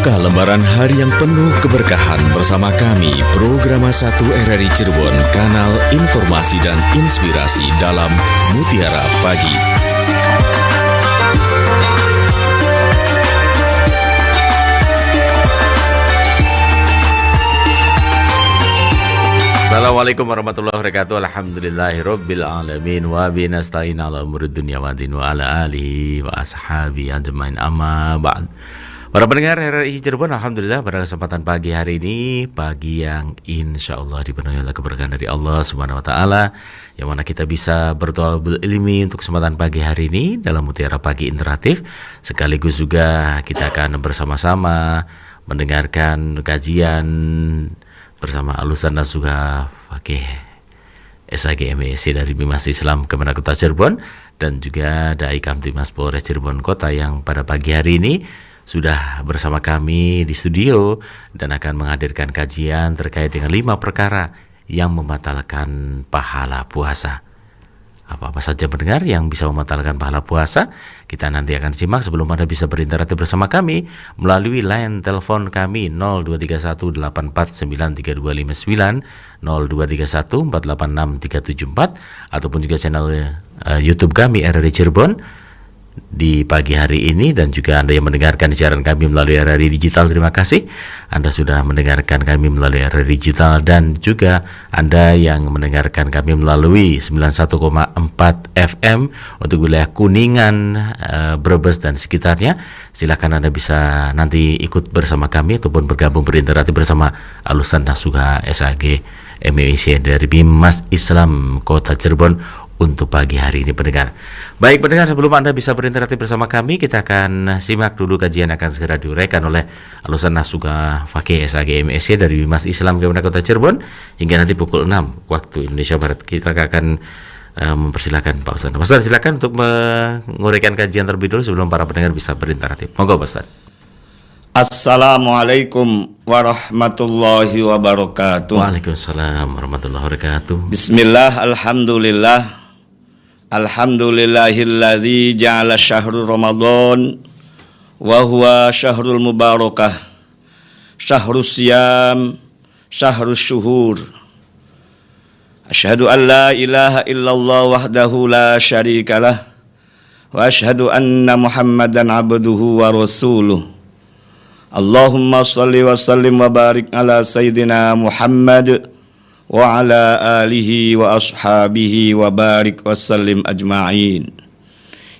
Buka lembaran hari yang penuh keberkahan bersama kami, Programa 1 RRI Cirebon, kanal informasi dan inspirasi dalam Mutiara Pagi. Assalamualaikum warahmatullahi wabarakatuh. Alhamdulillahirabbil alamin wa binasta'in ala umurid dunya wa din wa ala alihi wa ashabi ajmain amma ba'd. Para pendengar RRI Cirebon, alhamdulillah pada kesempatan pagi hari ini, pagi yang insya Allah dipenuhi oleh keberkahan dari Allah Subhanahu wa taala, yang mana kita bisa bertolabul ilmi untuk kesempatan pagi hari ini dalam Mutiara Pagi Interaktif. Sekaligus juga kita akan bersama-sama mendengarkan kajian bersama Alusan Nasuha Fakih SAG MESC dari Bimas Islam Kemenak Kota Cirebon, dan juga Dai Kamtimas Polres Cirebon Kota yang pada pagi hari ini sudah bersama kami di studio dan akan menghadirkan kajian terkait dengan 5 perkara yang membatalkan pahala puasa. Apa-apa saja pendengar yang bisa membatalkan pahala puasa, kita nanti akan simak. Sebelum Anda bisa berinteraksi bersama kami melalui line telepon kami 0231849329, 0231486374, ataupun juga channel YouTube kami RRI Cirebon di pagi hari ini. Dan juga Anda yang mendengarkan siaran kami melalui RRI Digital, terima kasih Anda sudah mendengarkan kami melalui RRI Digital, dan juga Anda yang mendengarkan kami melalui 91,4 FM untuk wilayah Kuningan, Brebes dan sekitarnya. Silakan Anda bisa nanti ikut bersama kami ataupun bergabung berinteraksi bersama Alusan Nasuha SAG MESC dari Bimas Islam Kota Cirebon untuk pagi hari ini pendengar. Baik pendengar, sebelum Anda bisa berinteraksi bersama kami, kita akan simak dulu kajian akan segera diuraikan oleh Alusan Nasuha Fakih SAG MESC dari Bimas Islam Kemenak Kota Cirebon hingga nanti pukul 6 waktu Indonesia Barat. Kita akan mempersilakan Pak Ustaz. Pak Ustaz silakan untuk menguraikan kajian terlebih dulu sebelum para pendengar bisa berinteraksi. Monggo Pak Ustaz. Assalamualaikum warahmatullahi wabarakatuh. Waalaikumsalam warahmatullahi wabarakatuh. Bismillah, alhamdulillah. Alhamdulillahilladzi ja'ala syahrul Ramadan wa huwa syahrul mubarakah, syahrus siyam, syahrus syuhur. Asyhadu an la ilaha illallah wahdahu la syarikalah wa asyhadu anna Muhammadan abduhu wa rasuluh. Allahumma salli wa sallim wa barik ala sayyidina Muhammad wa ala alihi wa ashabihi wa barik wa sallim ajma'in.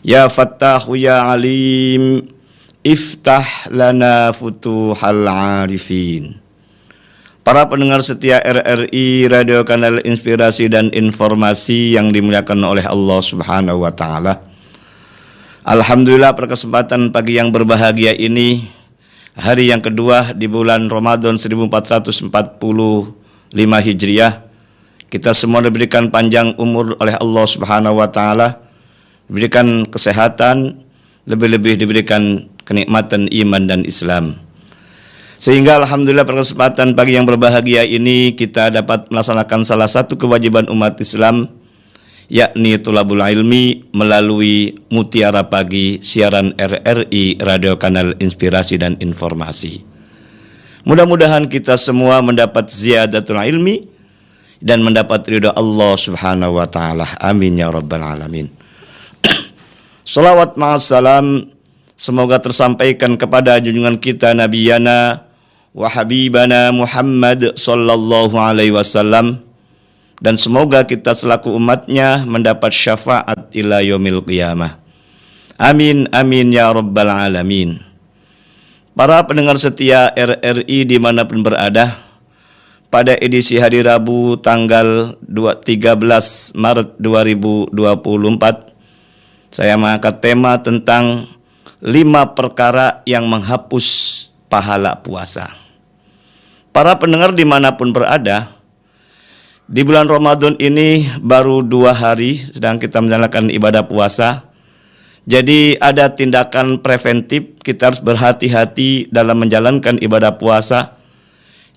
Ya Fattahu ya Alim, iftah lana futuhal arifin. Para pendengar setia RRI Radio Kanal Inspirasi dan Informasi yang dimuliakan oleh Allah Subhanahu wa taala. Alhamdulillah, pada kesempatan pagi yang berbahagia ini, hari yang kedua di bulan Ramadan 1445 Hijriah, kita semua diberikan panjang umur oleh Allah Subhanahu wa taala, diberikan kesehatan, lebih-lebih diberikan kenikmatan iman dan Islam. Sehingga alhamdulillah pada kesempatan pagi yang berbahagia ini kita dapat melaksanakan salah satu kewajiban umat Islam, yakni thalabul ilmi melalui Mutiara Pagi siaran RRI Radio Kanal Inspirasi dan Informasi. Mudah-mudahan kita semua mendapat ziyadatul ilmi dan mendapat ridha Allah Subhanahu wa taala. Amin ya rabbal alamin. Salawat ma'assalam semoga tersampaikan kepada junjungan kita nabiyana wa habibana Muhammad sallallahu alaihi wasallam, dan semoga kita selaku umatnya mendapat syafaat ila yaumil qiyamah. Amin amin ya rabbal alamin. Para pendengar setia RRI dimanapun berada, pada edisi hari Rabu tanggal 13 Maret 2024, saya mengangkat tema tentang 5 perkara yang menghapus pahala puasa. Para pendengar dimanapun berada, di bulan Ramadan ini baru 2 hari sedang kita menjalankan ibadah puasa. Jadi ada tindakan preventif, kita harus berhati-hati dalam menjalankan ibadah puasa,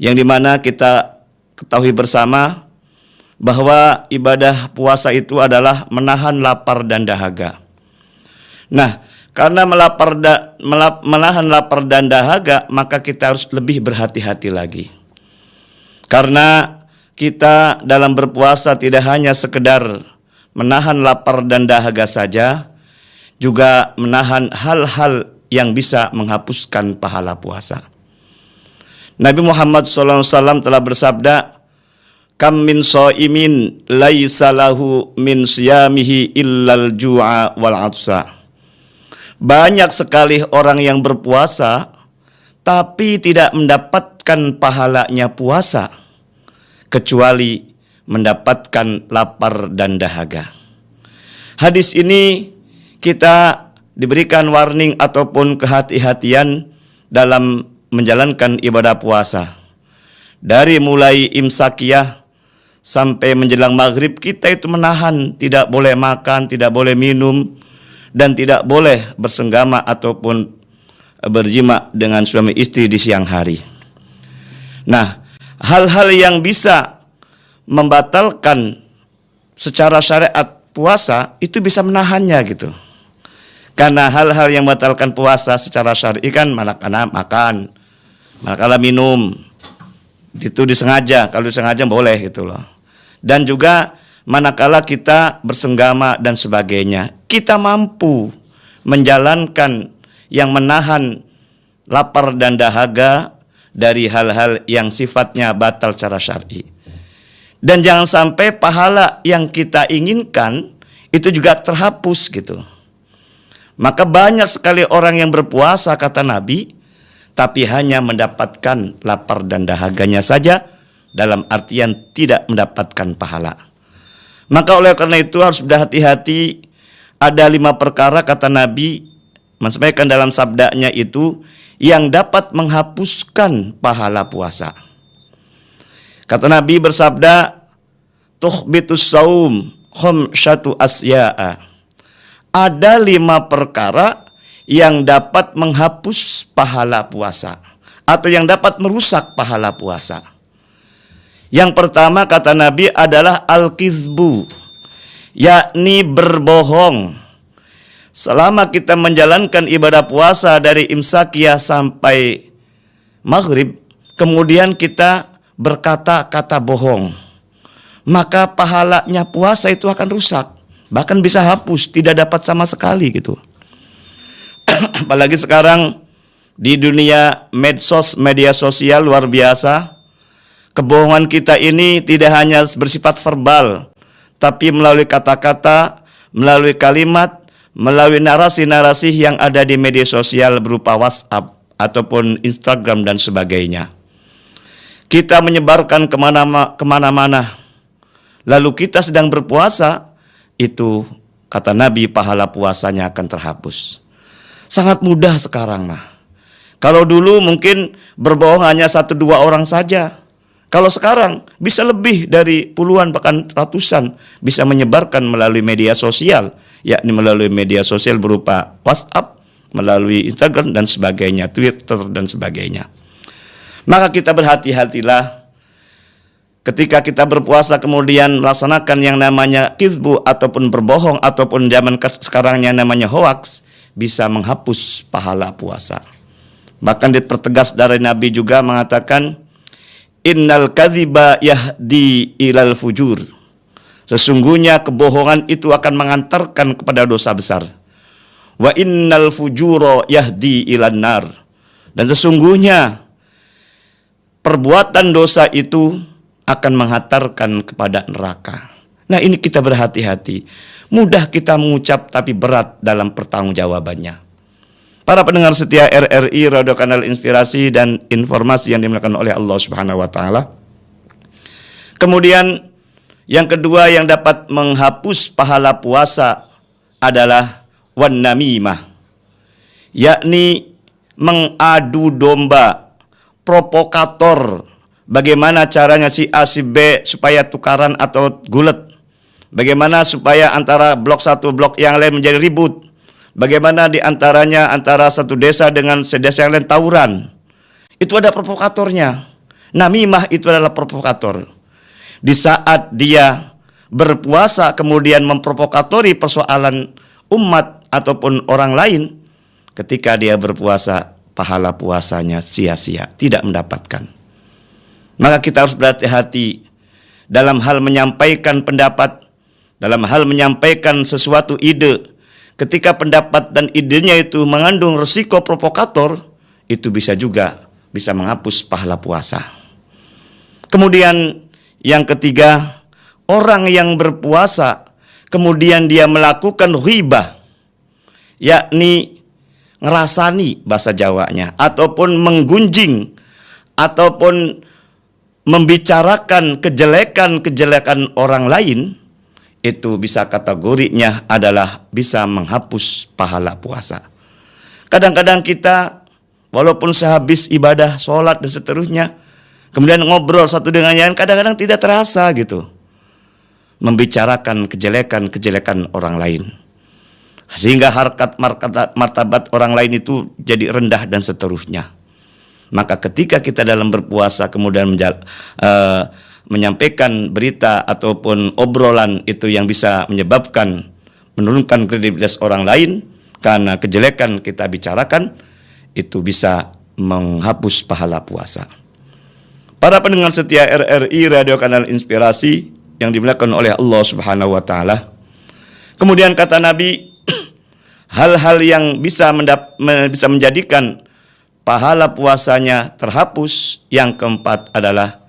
yang dimana kita ketahui bersama bahwa ibadah puasa itu adalah menahan lapar dan dahaga. Nah, Karena menahan lapar dan dahaga, maka kita harus lebih berhati-hati lagi. Karena kita dalam berpuasa tidak hanya sekedar menahan lapar dan dahaga saja, juga menahan hal-hal yang bisa menghapuskan pahala puasa. Nabi Muhammad SAW telah bersabda, "Kam min shaimin laisa lahu min siyamihi illal ju'a wal 'atsa." Banyak sekali orang yang berpuasa tapi tidak mendapatkan pahalanya puasa kecuali mendapatkan lapar dan dahaga. Hadis ini kita diberikan warning ataupun kehati-hatian dalam menjalankan ibadah puasa. Dari mulai imsakiyah sampai menjelang maghrib, kita itu menahan, tidak boleh makan, tidak boleh minum, dan tidak boleh bersenggama ataupun berjima dengan suami istri di siang hari. Nah, hal-hal yang bisa membatalkan secara syariat puasa itu bisa menahannya gitu. Karena hal-hal yang membatalkan puasa secara syar'i kan manakala makan, manakala minum, itu disengaja, kalau disengaja boleh gitu loh. Dan juga manakala kita bersenggama dan sebagainya, kita mampu menjalankan yang menahan lapar dan dahaga dari hal-hal yang sifatnya batal secara syar'i. Dan jangan sampai pahala yang kita inginkan itu juga terhapus gitu. Maka banyak sekali orang yang berpuasa kata Nabi, tapi hanya mendapatkan lapar dan dahaganya saja, dalam artian tidak mendapatkan pahala. Maka oleh karena itu harus berhati-hati. Ada 5 perkara kata Nabi, menyampaikan dalam sabdanya itu, yang dapat menghapuskan pahala puasa. Kata Nabi bersabda, "Tuhbitus saum khamsyatu asya'a." Ada 5 perkara yang dapat menghapus pahala puasa atau yang dapat merusak pahala puasa. Yang pertama kata Nabi adalah al-kizbu, yakni berbohong. Selama kita menjalankan ibadah puasa dari imsakiyah sampai maghrib, kemudian kita berkata-kata bohong, maka pahalanya puasa itu akan rusak, bahkan bisa hapus, tidak dapat sama sekali gitu. Apalagi sekarang di dunia medsos, media sosial luar biasa. Kebohongan kita ini tidak hanya bersifat verbal, tapi melalui kata-kata, melalui kalimat, melalui narasi-narasi yang ada di media sosial berupa WhatsApp ataupun Instagram dan sebagainya. Kita menyebarkan kemana-mana. Lalu kita sedang berpuasa, itu kata Nabi pahala puasanya akan terhapus. Sangat mudah sekarang mah. Kalau dulu mungkin berbohong hanya 1-2 orang saja. Kalau sekarang bisa lebih dari puluhan bahkan ratusan bisa menyebarkan melalui media sosial, yakni melalui media sosial berupa WhatsApp, melalui Instagram dan sebagainya, Twitter dan sebagainya. Maka kita berhati-hatilah ketika kita berpuasa kemudian melaksanakan yang namanya kizbu ataupun berbohong ataupun zaman sekarang yang namanya hoax, bisa menghapus pahala puasa. Bahkan dipertegas dari Nabi juga mengatakan, innal kadhiba yahdi ilal fujur. Sesungguhnya kebohongan itu akan mengantarkan kepada dosa besar. Wa innal fujuro yahdi ilan nar. Dan sesungguhnya perbuatan dosa itu akan menghantarkan kepada neraka. Nah, ini kita berhati-hati. Mudah kita mengucap tapi berat dalam pertanggungjawabannya. Para pendengar setia RRI Radio Kanal Inspirasi dan Informasi yang dimuliakan oleh Allah Subhanahu wa taala. Kemudian yang kedua yang dapat menghapus pahala puasa adalah wan namimah, yakni mengadu domba, provokator. Bagaimana caranya si A si B supaya tukaran atau gulet? Bagaimana supaya antara blok satu blok yang lain menjadi ribut? Bagaimana di antaranya antara satu desa dengan sedesa yang lain tawuran? Itu ada provokatornya. Namimah itu adalah provokator. Di saat dia berpuasa kemudian memprovokatori persoalan umat ataupun orang lain, ketika dia berpuasa, pahala puasanya sia-sia, tidak mendapatkan. Maka kita harus berhati-hati dalam hal menyampaikan pendapat, dalam hal menyampaikan sesuatu ide. Ketika pendapat dan idenya itu mengandung resiko provokator, itu bisa menghapus pahala puasa. Kemudian yang ketiga, orang yang berpuasa kemudian dia melakukan ghibah, yakni ngerasani bahasa Jawanya, ataupun menggunjing, ataupun membicarakan kejelekan-kejelekan orang lain, itu bisa kategorinya adalah bisa menghapus pahala puasa. Kadang-kadang kita walaupun sehabis ibadah, sholat dan seterusnya, kemudian ngobrol satu dengan yang lain, kadang-kadang tidak terasa gitu, membicarakan kejelekan-kejelekan orang lain, sehingga harkat martabat orang lain itu jadi rendah dan seterusnya. Maka ketika kita dalam berpuasa kemudian menyampaikan berita ataupun obrolan itu yang bisa menyebabkan menurunkan kredibilitas orang lain karena kejelekan kita bicarakan, itu bisa menghapus pahala puasa. Para pendengar setia RRI Radio Kanal Inspirasi yang dimuliakan oleh Allah Subhanahu wa taala. Kemudian kata Nabi, hal-hal yang bisa menjadikan pahala puasanya terhapus, yang keempat adalah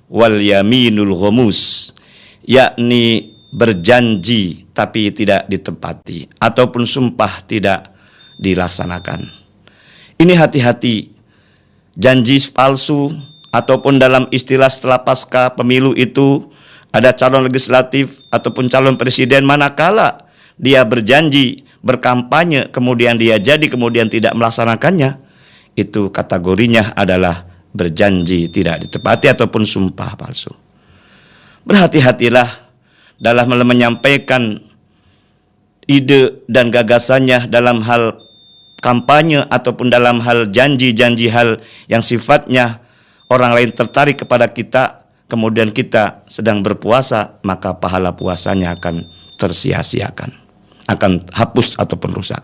wal yaminul ghamus, yakni berjanji tapi tidak ditepati, ataupun sumpah tidak dilaksanakan. Ini hati-hati, janji palsu, ataupun dalam istilah setelah pasca pemilu itu ada calon legislatif ataupun calon presiden, manakala dia berjanji, berkampanye, kemudian dia kemudian tidak melaksanakannya, itu kategorinya adalah berjanji tidak ditepati ataupun sumpah palsu. Berhati-hatilah dalam menyampaikan ide dan gagasannya dalam hal kampanye ataupun dalam hal janji-janji hal yang sifatnya orang lain tertarik kepada kita, kemudian kita sedang berpuasa, maka pahala puasanya akan tersia-siakan, akan hapus ataupun rusak.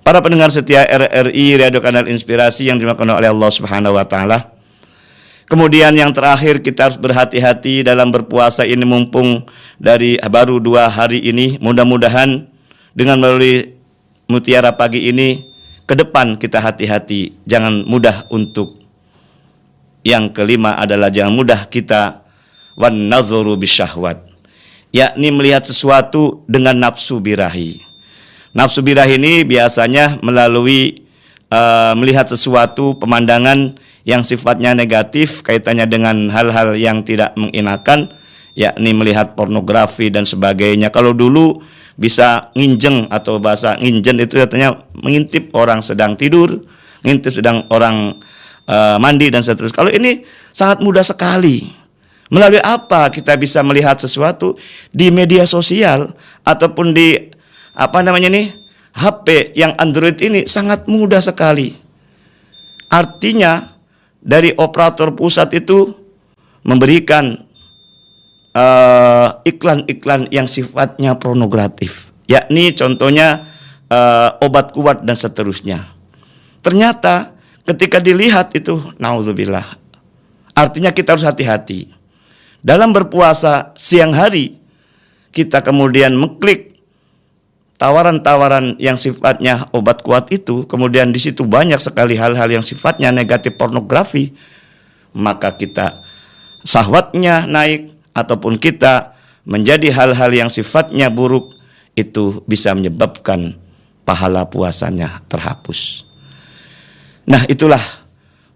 Para pendengar setia RRI Radio Kanal Inspirasi yang dimuliakan oleh Allah Subhanahu wa taala. Kemudian yang terakhir, kita harus berhati-hati dalam berpuasa ini, mumpung dari baru 2 hari ini. Mudah-mudahan dengan melalui Mutiara Pagi ini, ke depan kita hati-hati, jangan mudah untuk yang kelima adalah jangan mudah kita wan nadhuru bisyahwat, yakni melihat sesuatu dengan nafsu birahi. Nafsu birahi ini biasanya melalui melihat sesuatu pemandangan yang sifatnya negatif, kaitannya dengan hal-hal yang tidak mengenakan, yakni melihat pornografi dan sebagainya. Kalau dulu bisa nginjeng, atau bahasa nginjen itu artinya mengintip orang sedang tidur, ngintip sedang orang mandi dan seterusnya. Kalau ini sangat mudah sekali. Melalui apa kita bisa melihat sesuatu di media sosial ataupun di HP yang Android ini, sangat mudah sekali. Artinya dari operator pusat itu memberikan iklan-iklan yang sifatnya pornogratif, yakni contohnya obat kuat dan seterusnya. Ternyata ketika dilihat itu, naudzubillah, artinya kita harus hati-hati. Dalam berpuasa siang hari, kita kemudian mengklik tawaran-tawaran yang sifatnya obat kuat itu, kemudian di situ banyak sekali hal-hal yang sifatnya negatif, pornografi, maka kita syahwatnya naik, ataupun kita menjadi hal-hal yang sifatnya buruk, itu bisa menyebabkan pahala puasanya terhapus. Nah, itulah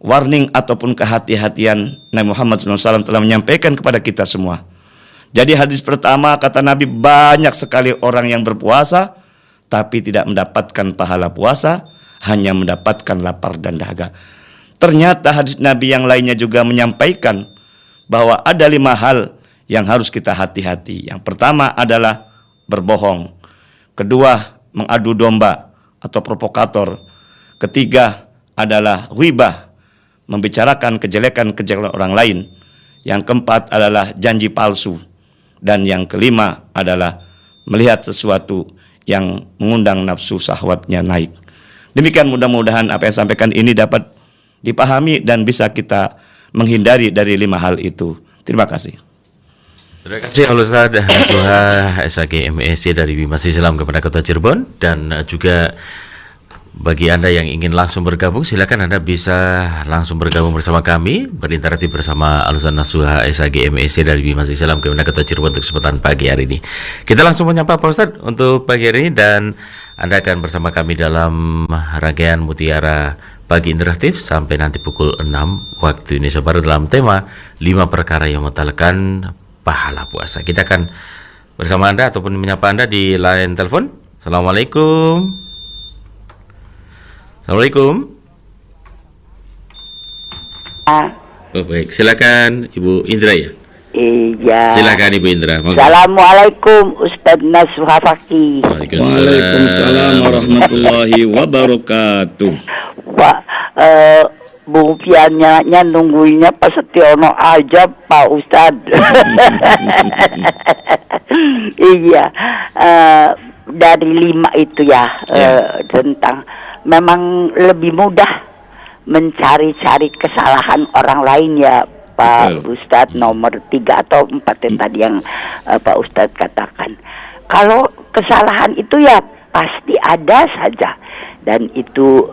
warning ataupun kehati-hatian Nabi Muhammad SAW telah menyampaikan kepada kita semua. Jadi hadis pertama, kata Nabi, banyak sekali orang yang berpuasa tapi tidak mendapatkan pahala puasa, hanya mendapatkan lapar dan dahaga. Ternyata hadis Nabi yang lainnya juga menyampaikan bahwa ada 5 hal yang harus kita hati-hati. Yang pertama adalah berbohong. Kedua, mengadu domba atau provokator. Ketiga adalah ghibah, membicarakan kejelekan-kejelekan orang lain. Yang keempat adalah janji palsu. Dan yang kelima adalah melihat sesuatu yang mengundang nafsu syahwatnya naik. Demikian mudah-mudahan apa yang sampaikan ini dapat dipahami dan bisa kita menghindari dari 5 hal itu. Terima kasih. Terima kasih Al-Ustaz Nasuha SAG MSc dari Bimas Islam kepada Kota Cirebon, dan juga bagi Anda yang ingin langsung bergabung, silakan Anda bisa langsung bergabung bersama kami, berinteraksi bersama Al-Ustaz Nasuha SAG MSc dari Bimas Islam kepada Kota Cirebon untuk kesempatan pagi hari ini. Kita langsung menyapa Pak Ustaz untuk pagi hari ini, dan Anda akan bersama kami dalam rangkaian Mutiara Pagi Interaktif sampai nanti pukul 6 waktu Indonesia Barat dalam tema 5 perkara yang membatalkan pahala puasa. Kita akan bersama Anda ataupun menyapa Anda di line telepon. Assalamualaikum. Assalamualaikum. Oh baik, silakan Ibu Indra ya. Iya. Silakan Ibu Indra. Assalamualaikum Ustaz Nasuha Fakih. Waalaikumsalam warahmatullahi wabarakatuh. Pak, Bung Piannya nungguinnya Pak Setiono aja Pak Ustaz. Iya, dari 5 itu ya, tentang memang lebih mudah mencari-cari kesalahan orang lain ya Pak Ustadz. Nomor 3 atau 4 yang tadi yang Pak Ustadz katakan. Kalau kesalahan itu ya pasti ada saja, dan itu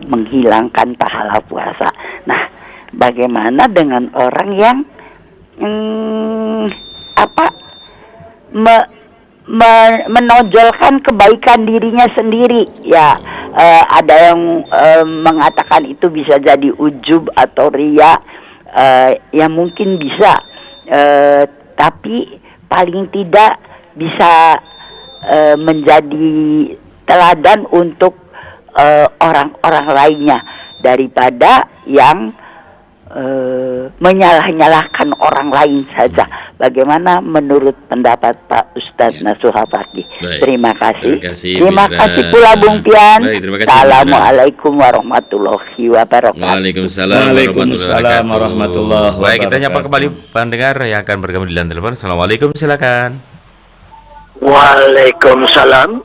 menghilangkan pahala puasa. Nah, bagaimana dengan orang yang menonjolkan kebaikan dirinya sendiri ya? Ada yang mengatakan itu bisa jadi ujub atau riya. Ya mungkin bisa, tapi paling tidak bisa menjadi teladan untuk orang-orang lainnya, daripada yang menyalah-nyalahkan orang lain saja. Bagaimana menurut pendapat Pak Ustadz Nasuha Fakih? Terima kasih. Terima kasih pula Bung Pian. Assalamualaikum warahmatullahi wabarakatuh. Waalaikumsalam warahmatullahi wabarakatuh. Baik, kita nyapa kembali pendengar yang akan bergabung di line telepon. Assalamualaikum, silakan. Waalaikumsalam,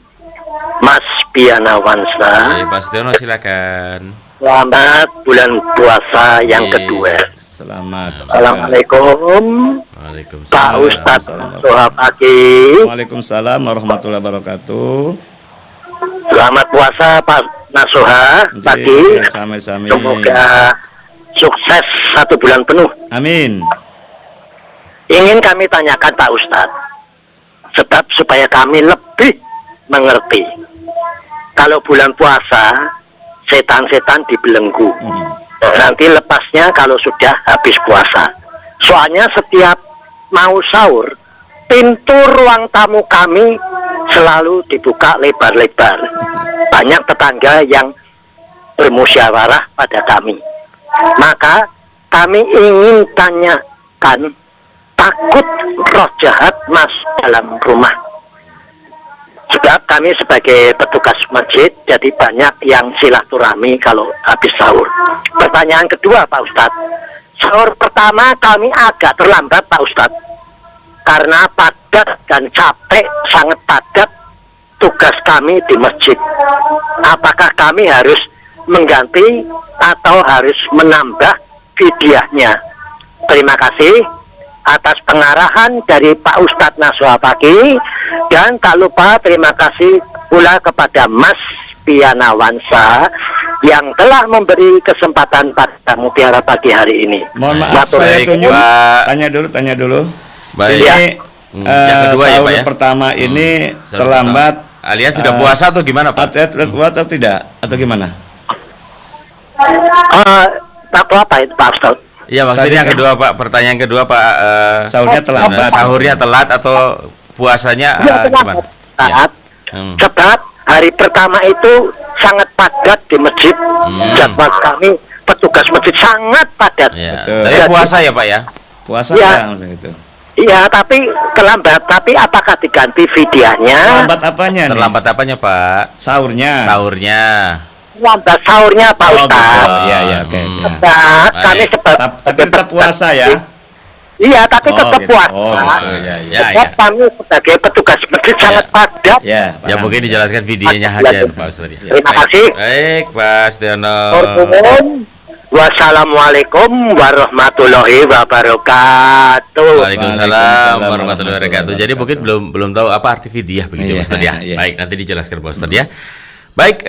Mas Piana Wansa. Pak Setiono, silakan. Selamat bulan puasa yang kedua. Selamat. Assalamualaikum Waalaikumsalam. Pak Ustadz Nasuha Fakih. Waalaikumsalam warahmatullahi wabarakatuh. Selamat puasa Pak Nasuha Fakih. Sama-sama. Semoga sukses 1 bulan penuh. Amin. Ingin kami tanyakan Pak Ustadz, sebab supaya kami lebih mengerti. Kalau bulan puasa, setan-setan dibelenggu. Nanti lepasnya kalau sudah habis puasa. Soalnya setiap mau sahur, pintu ruang tamu kami selalu dibuka lebar-lebar. Banyak tetangga yang bermusyawarah pada kami. Maka kami ingin tanyakan, takut roh jahat masuk dalam rumah. Sebab kami sebagai petugas masjid, jadi banyak yang silaturahmi kalau habis sahur. Pertanyaan kedua Pak Ustadz, sahur pertama kami agak terlambat Pak Ustadz, karena padat dan capek, sangat padat tugas kami di masjid. Apakah kami harus mengganti atau harus menambah fidyahnya? Terima kasih atas pengarahan dari Pak Ustadz Nasuha Fakih. Dan tak lupa terima kasih pula kepada Mas Piana Wansa yang telah memberi kesempatan pada Mutiara Pagi hari ini. Mohon maaf, saya tunjuk. Tanya dulu. Baik. Ini yang kedua ya, sahur Pak ya? pertama ini terlambat. Alias sudah puasa atau gimana Pak? Sudah puasa atau tidak? Atau gimana? Apa itu Pak Ustadz? Iya, maksudnya yang kedua Pak, pertanyaan kedua Pak, sahurnya terlambat. Sahurnya telat atau puasanya gimana? Saat sebab hari pertama itu sangat padat di masjid. Jadwal kami petugas masjid sangat padat. Ya. Tapi puasa ya Pak ya? Puasa ya, maksudnya itu. Iya, tapi terlambat. Tapi apakah diganti fidyahnya? Terlambat apanya nih? Terlambat apanya Pak? Sahurnya. Terlambat sahurnya Pak Ustadz. Iya, oke. Kami Tapi tetap puasa ya? Iya, tapi tetap gitu. puasa. Gitu. Ya. Sebab kami sebagai petugas masjid sangat padat. Ya, Ya paham. mungkin dijelaskan videonya aja Pak Ustadz. Ya. Terima kasih. Baik, Pak Setiono. Wassalamualaikum warahmatullahi wabarakatuh. Waalaikumsalam warahmatullahi wabarakatuh. Jadi mungkin belum tahu apa arti fidyah begitu Pak Ustadz ya. Iya. Baik, nanti dijelaskan Pak Ustadz ya. Baik,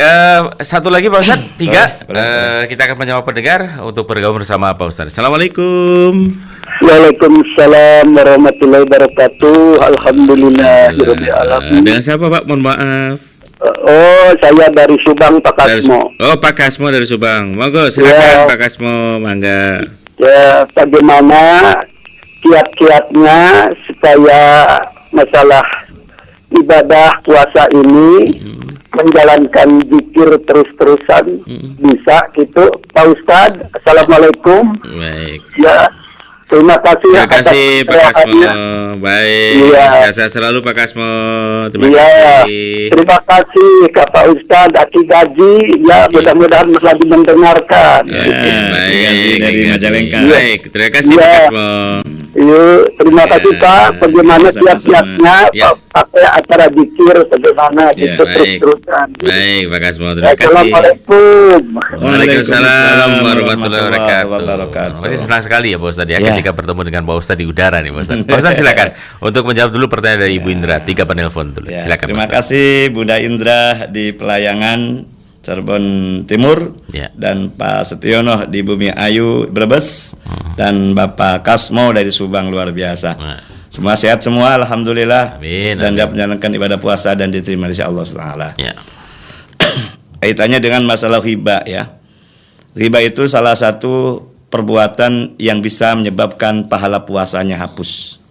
satu lagi Pak Ustadz, 3. Boleh. Kita akan menjawab pendengar untuk bergabung bersama Pak Ustadz. Assalamualaikum. Waalaikumsalam warahmatullahi wabarakatuh. Alhamdulillahirabbil alamin. Dengan siapa Pak? Mohon maaf. Oh, saya dari Subang, Pak Kasmo. Oh, Pak Kasmo dari Subang. Monggo silakan Ya. Pak Kasmo, mangga. Ya, bagaimana kiat-kiatnya supaya masalah ibadah puasa ini menjalankan zikir terus-terusan bisa gitu, Pak Ustadz. Assalamualaikum. Baik. Ya, terima kasih. Terima atas kasih Pak Kasmo. kerewaannya. Baik. Iya. Sehat selalu Pak Kasmo. Terima Iya, kasih. terima kasih ke Pak Ustadz Aki Gaji. Ya, mudah-mudahan lagi mendengarkan. Ya, Gaji dari Majalengka. Baik, terima kasih Iya. Pak Kasmo. Iya, terima Ya, kasih Pak. Bagaimana sama-sama. kiat-kiatnya Ya. pakai acara zikir bagaimana Ya, gitu baik. terus-terusan. Baik, Pak Kasmo. Terima kasih. Assalamualaikum. Waalaikumsalam warahmatullahi wabarakatuh. wabarakatuh. Masih senang sekali ya Pak Ustadz ya, Ya. ketika bertemu dengan Pak Ustadz di udara nih Pak Ustadz. Pak Ustadz silakan untuk menjawab dulu pertanyaan dari Ibu Indra. 3 penelpon dulu. Ya, Silakan. terima Pak Ustadz. kasih Bunda Indra di Pelayangan Cirebon Timur Ya. dan Pak Setiono di Bumi Ayu Brebes dan Bapak Kasmo dari Subang, luar biasa. Nah. Semua sehat semua, alhamdulillah. Amin, Dan amin. dapat menjalankan ibadah puasa dan diterima oleh Allah Subhanahu. Ya. Kaitannya dengan masalah riba ya. Riba itu salah satu perbuatan yang bisa menyebabkan pahala puasanya hapus.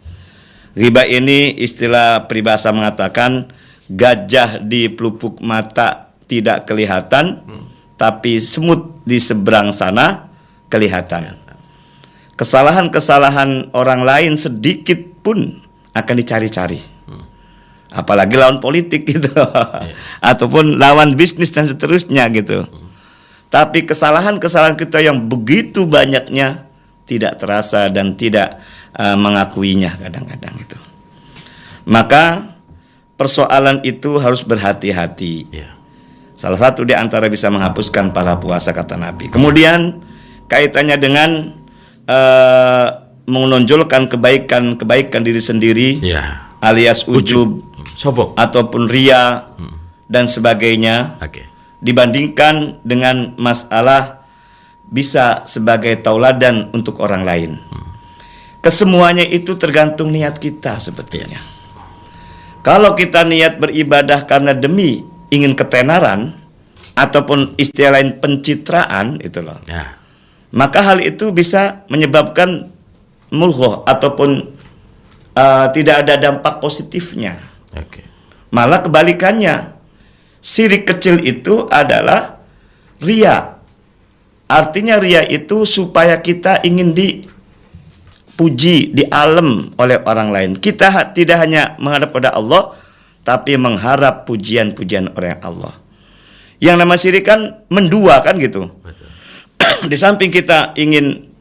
Riba ini istilah peribahasa mengatakan gajah di pelupuk mata tidak kelihatan, tapi semut di seberang sana kelihatan. Kesalahan-kesalahan orang lain sedikit pun akan dicari-cari. Apalagi lawan politik gitu. Ataupun lawan bisnis dan seterusnya gitu. Tapi kesalahan-kesalahan kita yang begitu banyaknya tidak terasa dan tidak mengakuinya kadang-kadang itu. Maka persoalan itu harus berhati-hati. Ya. Salah satu di antara bisa menghapuskan pahala puasa kata Nabi. Kemudian kaitannya dengan menonjolkan kebaikan diri sendiri Ya. alias ujub Sobok. ataupun ria dan sebagainya Oke. dibandingkan dengan masalah bisa sebagai tauladan untuk orang lain. Kesemuanya itu tergantung niat kita sebetulnya. Kalau kita niat beribadah karena demi ingin ketenaran ataupun istilah lain pencitraan itu loh. Ya. Maka hal itu bisa menyebabkan mulghoh ataupun tidak ada dampak positifnya. Oke. Malah kebalikannya, syirik kecil itu adalah ria. Artinya ria itu supaya kita ingin dipuji, dialem oleh orang lain. Kita tidak hanya menghadap pada Allah, tapi mengharap pujian-pujian oleh Allah. Yang nama syirik kan mendua kan gitu. Betul. Di samping kita ingin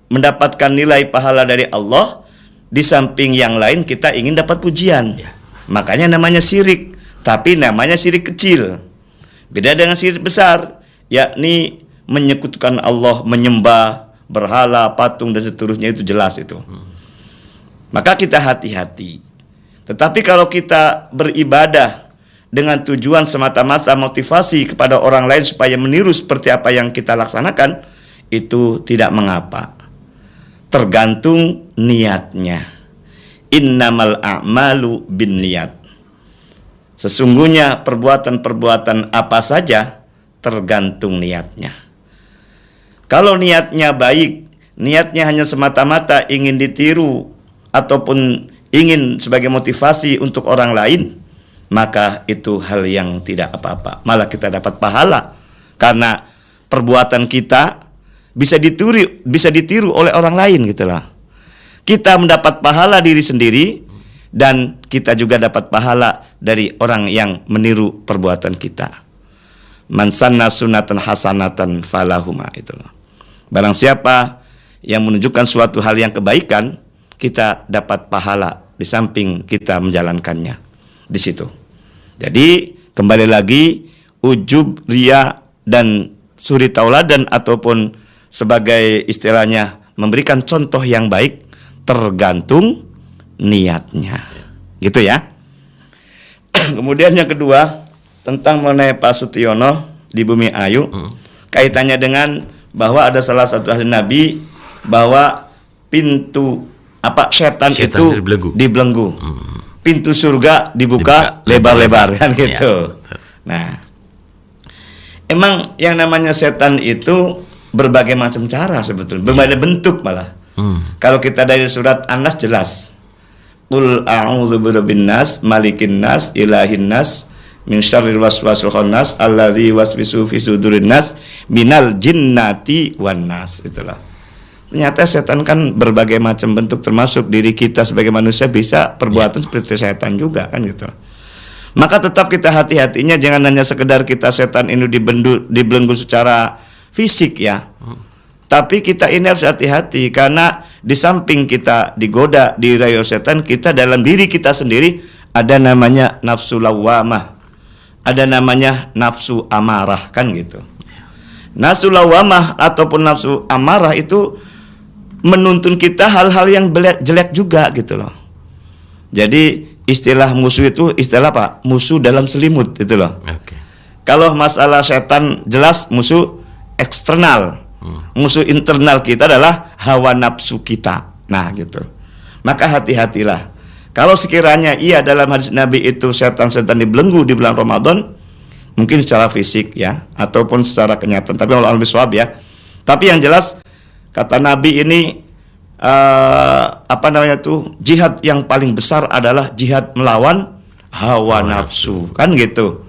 mendapatkan nilai pahala dari Allah, di samping yang lain kita ingin dapat pujian. Ya. Makanya namanya syirik, tapi namanya syirik kecil. Beda dengan syirik besar, yakni menyekutukan Allah, menyembah berhala, patung dan seterusnya, itu jelas itu. Maka kita hati-hati. Tetapi kalau kita beribadah dengan tujuan semata-mata motivasi kepada orang lain supaya meniru seperti apa yang kita laksanakan, itu tidak mengapa. Tergantung niatnya. Innamal a'malu binniyat. Sesungguhnya perbuatan-perbuatan apa saja tergantung niatnya. Kalau niatnya baik, niatnya hanya semata-mata ingin ditiru ataupun ingin sebagai motivasi untuk orang lain, maka itu hal yang tidak apa-apa. Malah kita dapat pahala karena perbuatan kita bisa ditiru oleh orang lain gitulah. Kita mendapat pahala diri sendiri dan kita juga dapat pahala dari orang yang meniru perbuatan kita. Man sanna sunatan hasanatan falahuma, itulah. Barang siapa yang menunjukkan suatu hal yang kebaikan, kita dapat pahala di samping kita menjalankannya di situ. Jadi kembali lagi, ujub, riya, dan suri tauladan ataupun sebagai istilahnya memberikan contoh yang baik tergantung niatnya, gitu ya. Kemudian yang kedua tentang mengenai Pak Sutiono di Bumi Ayu, kaitannya dengan bahwa ada salah satu ahli Nabi bahwa pintu setan itu dibelenggu. Pintu surga dibuka lebar-lebar kan gitu. Ya, nah, emang yang namanya setan itu berbagai macam cara sebetulnya, berbagai bentuk malah. Kalau kita dari surat An-Nas jelas, Qul a'udzu birabbin nas, malikin nas, ilahin nas, min syarril waswasil khannas, alladzi waswisu fi sudurin nas, minal jinnati wan nas. Itulah. Ternyata setan kan berbagai macam bentuk, termasuk diri kita sebagai manusia bisa perbuatan seperti setan juga kan gitu. Maka tetap kita hati-hatinya, jangan hanya sekedar kita setan ini dibelenggu secara fisik ya. Tapi kita ini harus hati-hati, karena di samping kita digoda, dirayu setan, kita dalam diri kita sendiri ada namanya nafsu lawamah, ada namanya nafsu amarah kan gitu. Nafsu lawamah ataupun nafsu amarah itu menuntun kita hal-hal yang jelek juga gitu loh. Jadi istilah musuh itu istilah apa? Musuh dalam selimut itu loh. Kalau masalah setan jelas musuh eksternal. Musuh internal kita adalah hawa nafsu kita. Nah gitu. Maka hati-hatilah. Kalau sekiranya iya dalam hadis Nabi itu setan-setan dibelenggu di bulan Ramadan, mungkin secara fisik ya, ataupun secara kenyataan. Tapi Allah al-biswab ya. Tapi yang jelas kata Nabi ini jihad yang paling besar adalah jihad melawan hawa nafsu kan gitu.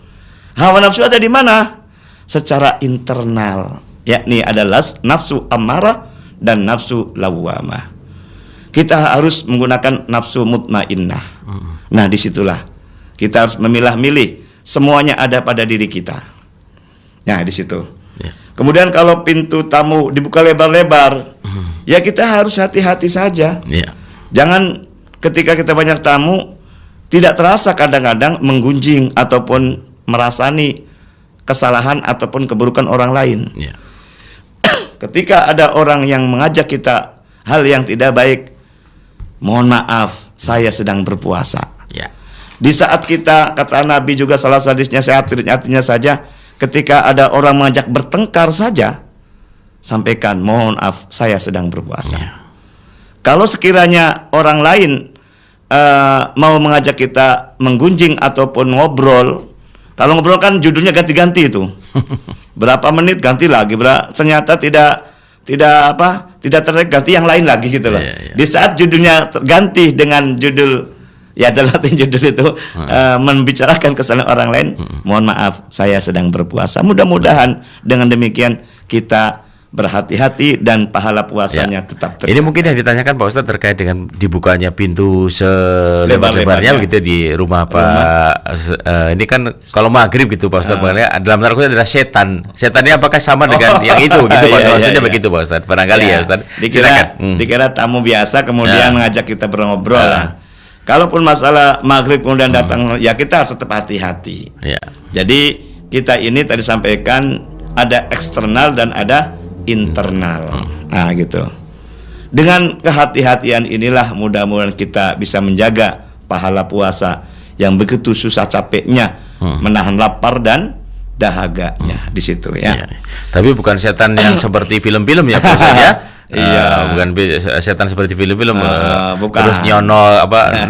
Hawa nafsu ada di mana? Secara internal, yakni adalah nafsu amarah dan nafsu lawamah. Kita harus menggunakan nafsu mutmainnah. Nah disitulah kita harus memilah-milih, semuanya ada pada diri kita. Nah di situ. Kemudian kalau pintu tamu dibuka lebar-lebar, ya kita harus hati-hati saja. Jangan ketika kita banyak tamu tidak terasa kadang-kadang menggunjing ataupun merasani kesalahan ataupun keburukan orang lain. Ketika ada orang yang mengajak kita hal yang tidak baik, mohon maaf, saya sedang berpuasa. Di saat kita, kata Nabi juga salah satu hadisnya, saya artinya saja, ketika ada orang mengajak bertengkar saja, sampaikan mohon maaf saya sedang berpuasa. Kalau sekiranya orang lain mau mengajak kita menggunjing ataupun ngobrol, kalau ngobrol kan judulnya ganti-ganti itu. Berapa menit ganti lagi, ternyata tidak tertarik, ganti yang lain lagi gitu loh. Di saat judulnya ganti dengan judul ya dalam judul itu membicarakan kesalahan orang lain, mohon maaf saya sedang berpuasa. Mudah-mudahan dengan demikian kita berhati-hati dan pahala puasanya tetap terjaga. Ini mungkin yang ditanyakan Pak Ustadz terkait dengan dibukanya pintu selebar-lebarnya begitu di rumah Pak. Ini kan kalau maghrib gitu Pak Ustadz, dalam tanda kutip adalah setan. Setannya apakah sama dengan yang itu gitu Pak Ustadz? Maksudnya begitu Pak Ustadz. Barangkali ya Ustadz. Dikira tamu biasa kemudian mengajak kita berobrol lah. Kalaupun masalah maghrib kemudian datang, ya kita harus tetap hati-hati. Jadi kita ini tadi sampaikan ada eksternal dan ada internal. Nah gitu. Dengan kehati-hatian inilah mudah-mudahan kita bisa menjaga pahala puasa yang begitu susah capeknya, menahan lapar dan dahaganya di situ ya. Tapi bukan setan yang seperti film-film ya Pak Ustadz ya. Bukan setan seperti film-film, terus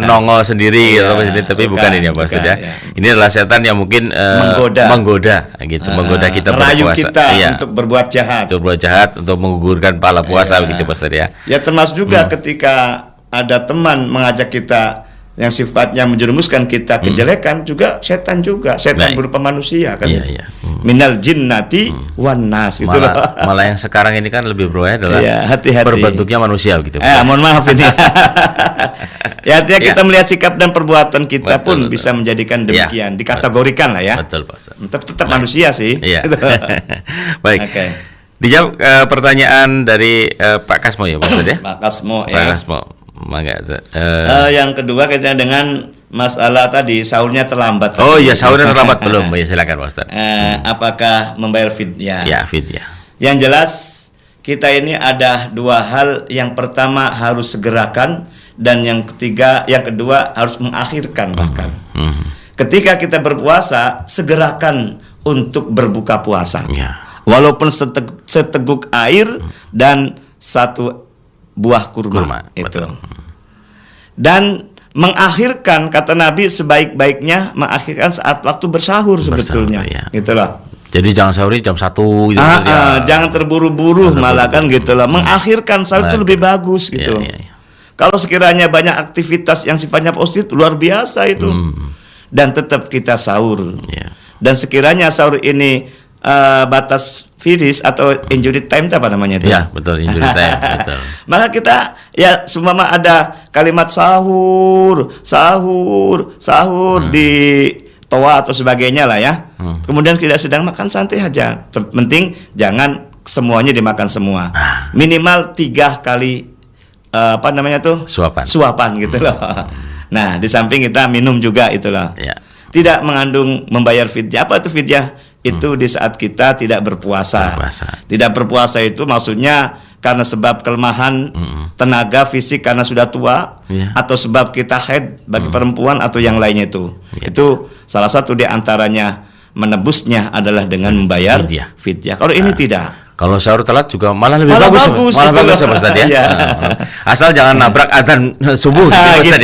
nongol sendiri tapi bukan ini ya Pak Ustadz ya. Ini adalah setan yang mungkin menggoda gitu, menggoda kita merayu berpuasa. kita untuk berbuat jahat, untuk menggugurkan pahala puasa begitu Pak Ustadz ya. Ya termasuk juga ketika ada teman mengajak kita yang sifatnya menjerumuskan kita kejelekan, juga setan berupa manusia kan. Minal jinnati wan nas itu malah yang sekarang ini kan lebih berbahaya adalah hati-hati. Berbentuknya manusia gitu. Mohon maaf ini. Ya artinya kita melihat sikap dan perbuatan kita pun bisa menjadikan demikian, dikategorikan lah ya. Betul Pak Ustadz. Tetap manusia sih. Baik. Dijawab pertanyaan dari Pak Kasmo ya Pak Ustadz ya. Pak Kasmo Pak ya. Kasmo. Mangga. Yang kedua kaitannya dengan masalah tadi sahurnya terlambat. Oh iya, sahurnya terlambat belum? Ya silakan Pak Ustadz. Apakah membayar fidyah? Ya, fidyah. Yang jelas kita ini ada dua hal. Yang pertama harus segerakan, dan yang kedua harus mengakhirkan bahkan. Ketika kita berpuasa, segerakan untuk berbuka puasa. Ya. Walaupun seteguk air dan satu buah kurma. Itu. Betul. Dan mengakhirkan, kata Nabi, sebaik-baiknya mengakhirkan saat waktu bersahur sebetulnya. Ya. Gitu loh. Jadi jangan sahurnya jam 1 gitu. Jangan terburu-buru malah kan gitu loh. Mengakhirkan sahur itu lebih bagus gitu. Ya. Kalau sekiranya banyak aktivitas yang sifatnya positif, luar biasa itu. Dan tetap kita sahur. Ya. Dan sekiranya sahur ini batas finish atau injury time apa namanya itu? Ya, betul, injury time, betul. Maka kita ya semua ada kalimat sahur di toa atau sebagainya lah ya. Kemudian kita sedang makan santai aja. Penting jangan semuanya dimakan semua. Minimal 3 kali suapan gitu loh. Nah, di samping kita minum juga itulah. Ya. Tidak mengandung membayar fidyah. Apa itu fidyah? Itu di saat kita tidak berpuasa. Tidak berpuasa itu maksudnya karena sebab kelemahan tenaga fisik karena sudah tua, atau sebab kita haid bagi perempuan atau yang lainnya itu. Itu salah satu di antaranya. Menebusnya adalah dengan membayar fidyah. Kalau ini tidak. Kalau sahur telat juga malah lebih bagus ya Pak Ustadz ya. Asal jangan nabrak adzan subuh gitu Pak Ustadz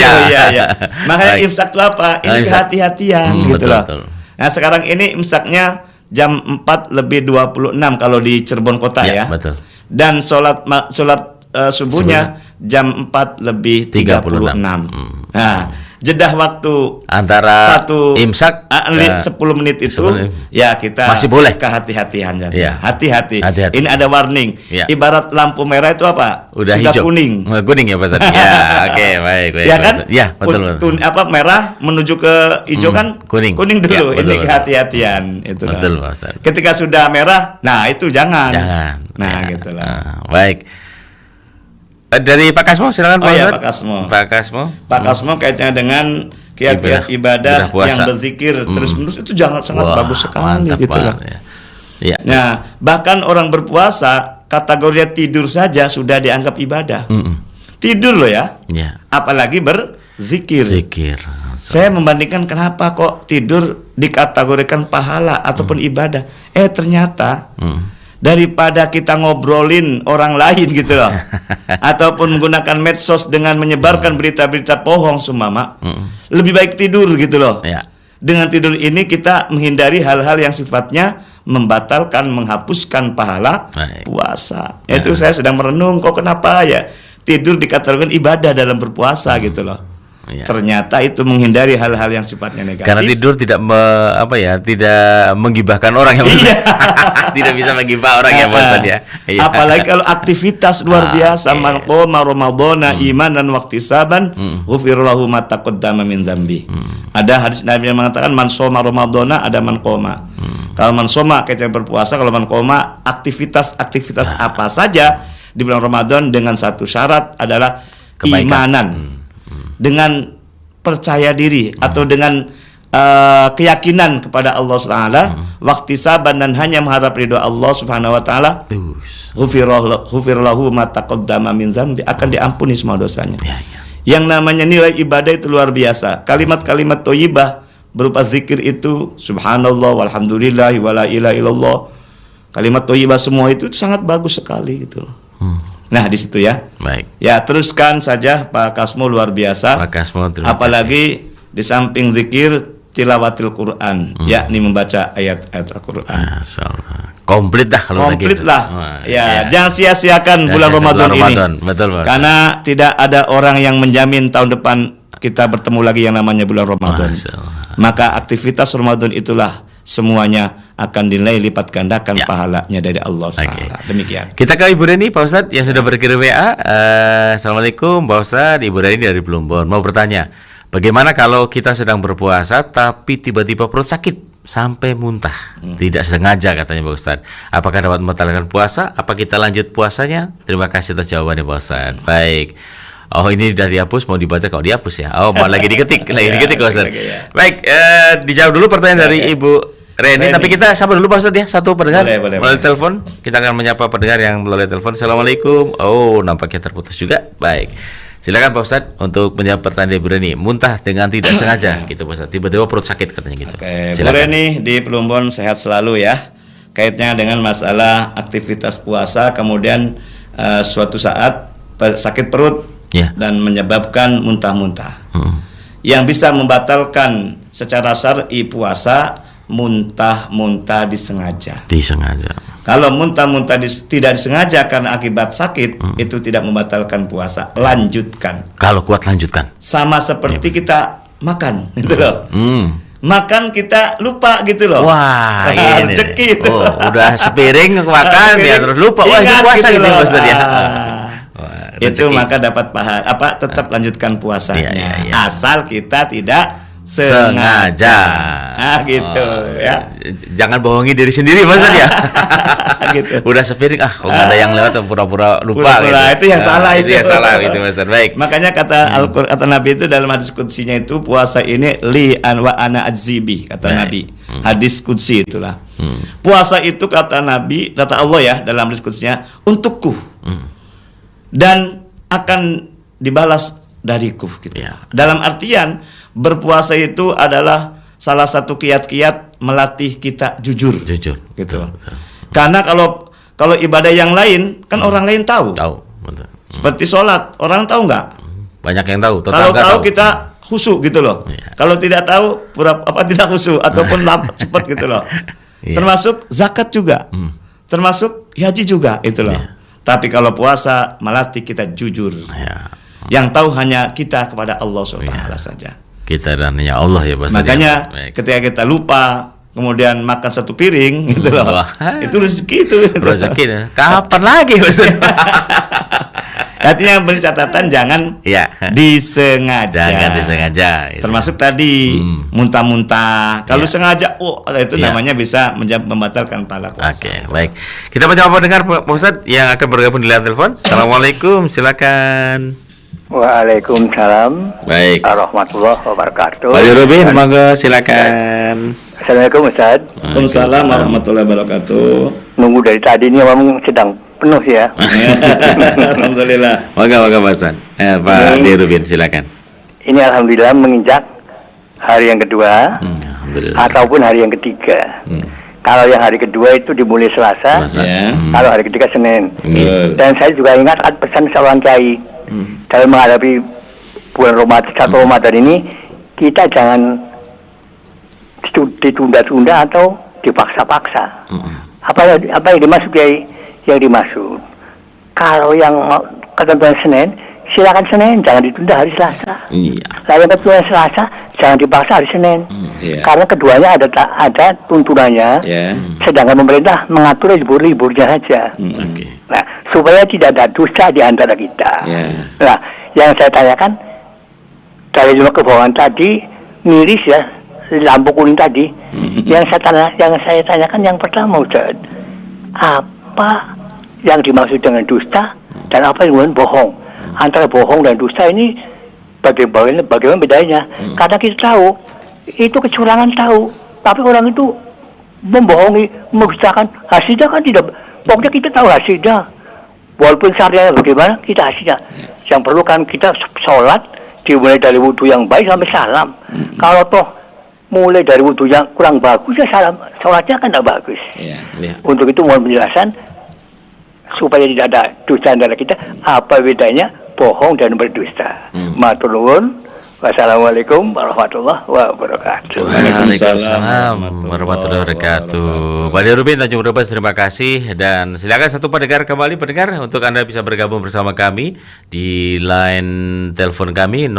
ya. Makanya imsak itu apa? Ini kehati-hatian gitu loh. Nah, sekarang ini imsaknya jam 4:26 kalau di Cirebon kota ya. Betul. Dan sholat subuhnya jam 4:36. Nah, jedah waktu antara satu imsak 10 menit itu 10 ya kita masih boleh kehati-hatian saja. Ya. Hati-hati. Hati-hati. Ini ada warning. Ya. Ibarat lampu merah itu apa? Udah sudah hijau. kuning. Kuning ya Pak Ustadz. Ya, oke, baik. Ya kan? Ya, betul. Merah menuju ke hijau kan? Kuning. Kuning dulu. Ya, betul, ini kehati-hatian itu. Betul Pak Ustadz. Ketika sudah merah, nah itu jangan. Nah, ya. gitulah. Baik. Dari Pak Kasmo silakan Pak. Ya, Pak Kasmo. Pak Kasmo kaitannya dengan kiat-kiat ibadah yang berzikir terus-menerus itu sangat bagus sekali gitu loh. Ya. Nah, bahkan orang berpuasa kategori tidur saja sudah dianggap ibadah. Tidur loh ya. Apalagi berzikir. Saya membandingkan kenapa kok tidur dikategorikan pahala ataupun ibadah. Ternyata daripada kita ngobrolin orang lain gitu loh, ataupun menggunakan medsos dengan menyebarkan berita-berita bohong sumama, lebih baik tidur gitu loh. Dengan tidur ini kita menghindari hal-hal yang sifatnya membatalkan, menghapuskan pahala puasa. Itu saya sedang merenung, kok kenapa ya tidur dikategorikan ibadah dalam berpuasa gitu loh. Ternyata itu menghindari hal-hal yang sifatnya negatif. Karena tidur tidak tidak menggibahkan orang yang tidak bisa menggibah orang yang tadi ya. Apalagi kalau aktivitas luar biasa, man qoma ramadhana imanan wahtisaban ghufira lahu ma taqaddama min dzambi. Ada hadis Nabi yang mengatakan man shoma ramadhana, ada man qoma. Kalau man shoma kita berpuasa, kalau man qoma aktivitas apa saja di bulan Ramadan dengan satu syarat adalah imanan. Dengan percaya diri atau dengan keyakinan kepada Allah Subhanahu wahtisaban dan hanya mengharap ridho Allah Subhanahu wa taala, ghufira lahu ma taqaddama min dzambi, akan diampuni semua dosanya. Yang namanya nilai ibadah itu luar biasa. Kalimat-kalimat thayyibah berupa zikir itu subhanallah walhamdulillah wala ilaha illallah. Kalimat thayyibah semua itu sangat bagus sekali gitu. Nah, di situ ya. Baik. Ya, teruskan saja Pak Kasmo, luar biasa. Pak Kasmo, terima kasih. Apalagi di samping zikir, tilawatil Quran, yakni membaca ayat-ayat Al-Quran. Komplit dah kalau komplit gitu. lah. Jangan sia-siakan bulan Ramadan ini. Betul. Karena tidak ada orang yang menjamin tahun depan kita bertemu lagi yang namanya bulan Ramadan. Maka aktivitas Ramadan itulah semuanya akan dinilai lipat gandakan pahalanya dari Allah Ta'ala. Demikian. Kita ke Ibu Reni, Pak Ustadz yang sudah berkirim WA. Assalamualaikum Pak Ustadz, Ibu Reni dari Plumbon. Mau bertanya, bagaimana kalau kita sedang berpuasa tapi tiba-tiba perut sakit? sampai muntah, tidak sengaja katanya Pak Ustadz. Apakah dapat membatalkan puasa? Apa kita lanjut puasanya? Terima kasih atas jawabannya Pak Ustadz. Baik. Oh, ini udah dihapus, mau dibaca kalau dihapus ya. Oh, malah lagi diketik, Pak Ustadz. Baik, dijawab dulu pertanyaan dari Ibu Reni. Tapi kita sabar dulu Pak Ustadz ya. Satu pendengar melalui telepon. Kita akan menyapa pendengar yang melalui telepon. Assalamualaikum. Oh, nampaknya terputus juga. Baik. Silakan Pak Ustadz untuk menjawab pertanyaan Ibu Reni. Muntah dengan tidak sengaja gitu Pak Ustadz. Tiba-tiba perut sakit katanya gitu. Oke, Bu Reni di Plumbon sehat selalu ya. Kaitnya dengan masalah aktivitas puasa, kemudian suatu saat sakit perut dan menyebabkan muntah-muntah. Yang bisa membatalkan secara syar'i puasa, muntah-muntah disengaja. Kalau muntah-muntah tidak disengaja karena akibat sakit, itu tidak membatalkan puasa. Lanjutkan. Kalau kuat lanjutkan. Sama seperti kita makan, gitu loh. Makan kita lupa gitu loh. Wah, ini rezeki itu. Oh, udah sepiring makan ya terus lupa. Wah, itu puasa gitu loh. Ya. Itu maka dapat tetap lanjutkan puasanya. Asal kita tidak sengaja. Gitu ya. Jangan bohongi diri sendiri maksudnya ya. Gitu. Udah sepiring kok nggak ada yang lewat pura-pura lupa gitu. Itu yang salah itu. Itu yang salah gitu Mas. Baik. Makanya kata kata Nabi itu dalam hadis qudsinya itu puasa ini li an wa ana adzibi kata Nabi. Hadis qudsi itulah. Puasa itu kata Nabi, kata Allah ya dalam hadis qudsinya untukku. Dan akan dibalas dariku gitu. Dalam artian berpuasa itu adalah salah satu kiat-kiat melatih kita jujur gitu. Betul. Karena kalau ibadah yang lain kan orang lain tahu. Betul. Seperti sholat, orang tahu nggak? Banyak yang tahu. Kalau tahu kita khusyuk gitu loh. Kalau tidak tahu tidak khusyuk ataupun cepat gitu loh. Termasuk zakat juga. Termasuk haji juga itu loh. Tapi kalau puasa melatih kita jujur. Yang tahu hanya kita kepada Allah SWT saja. Kita dan hanya Allah ya Pak. Makanya ketika kita lupa kemudian makan satu piring gitu loh. Itu rezeki itu. Rezeki. Kapan lagi Pak? Artinya pencatatan jangan disengaja. Jangan disengaja. Termasuk tadi muntah-muntah. Kalau sengaja, itu namanya bisa membatalkan pahala puasa. Oke, baik. Kita menjawab dengar Pak Ustadz yang akan bergabung di layar telepon. Assalamualaikum, silakan. Waalaikumsalam. Baik. Warahmatullahi wabarakatuh. Pak Rubin, monggo silakan. Assalamualaikum Ustaz. Waalaikumsalam warahmatullahi wabarakatuh. Nunggu dari tadi ini memang sedang penuh ya. Alhamdulillah. Monggo Pak Ustaz. Pak Rubin silakan. Ini alhamdulillah menginjak hari yang kedua. Ataupun hari yang ketiga. Kalau yang hari kedua itu dimulai Selasa. Kalau hari ketiga Senin. Dan saya juga ingat pesan seorang kiai. Dalam menghadapi bulan Ramadan ini, kita jangan ditunda-tunda atau dipaksa-paksa. Apa yang dimaksud Kiai? Yang dimaksud kalau yang ketentuan Senin, silakan Senin, jangan ditunda hari Selasa. Lalu yang ketentuan Selasa, jangan dipaksa hari Senin. Karena keduanya ada tuntunannya. Sedangkan pemerintah mengatur libur-liburnya saja. Nah, supaya tidak ada dusta di antara kita. Nah, yang saya tanyakan dari jumlah kebohongan tadi miris ya, lampu kuning tadi. Yang saya tanyakan yang pertama Ustaz, apa yang dimaksud dengan dusta dan apa yang dimaksud bohong? Antara bohong dan dusta ini bagaimana bedanya? Karena kita tahu itu kecurangan tahu, tapi orang itu membohongi, mendustakan hasilnya kan tidak. Pokoknya kita tahu hasilnya. Walaupun syariatnya bagaimana, kita hasilnya. Yang perlu kan kita sholat dimulai dari wudhu yang baik sampai salam. Kalau toh mulai dari wudhu yang kurang bagus ya salam, sholatnya kan tidak bagus. Untuk itu mohon penjelasan supaya tidak ada dusta antara kita. Apa bedanya bohong dan berdusta? Matur nuwun. Wassalamualaikum warahmatullahi wabarakatuh. Waalaikumsalam warahmatullahi wabarakatuh. Pak Rubin Tanjung Rebas, terima kasih. Dan silakan satu pendengar kembali, pendengar, untuk Anda bisa bergabung bersama kami di line telepon kami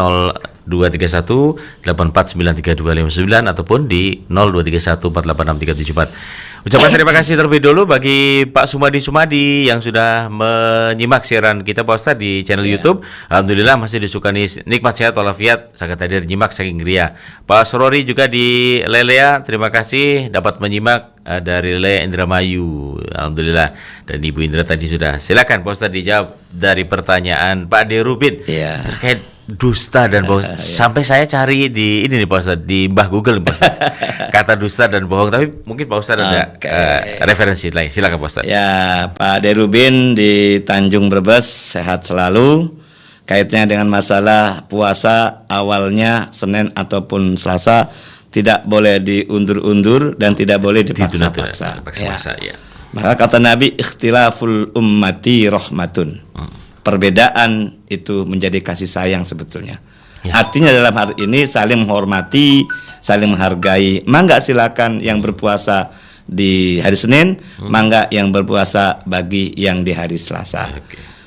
0231849329 ataupun di 0231486374. Ucapan terima kasih terlebih dulu bagi Pak Sumadi yang sudah menyimak siaran kita Pak Ustadz di channel YouTube. Alhamdulillah masih disukani nikmat sehat walafiat, sangat hadir nyimak saking ria. Pak Surori juga di Lelea, terima kasih dapat menyimak dari Lelea Indramayu. Alhamdulillah. Dan Ibu Indra tadi sudah. Silakan Pak Ustadz dijawab dari pertanyaan Pak Derubin terkait dusta dan bohong. Sampai saya cari di ini nih Pak Ustadz, di Mbah Google Pak Ustadz. Kata dusta dan bohong, tapi mungkin Pak Ustadz ada referensi lain. Silakan Pak Ustadz. Ya, Pak Derubin di Tanjung Brebes, sehat selalu. Kaitnya dengan masalah puasa, awalnya Senin ataupun Selasa tidak boleh diundur-undur dan tidak boleh dipaksa-paksa. Ya. Maka kata Nabi, ikhtilaful ummati rahmatun. Perbedaan itu menjadi kasih sayang sebetulnya. Artinya dalam hari ini saling menghormati, saling menghargai. Mangga silakan yang berpuasa di hari Senin, mangga yang berpuasa bagi yang di hari Selasa.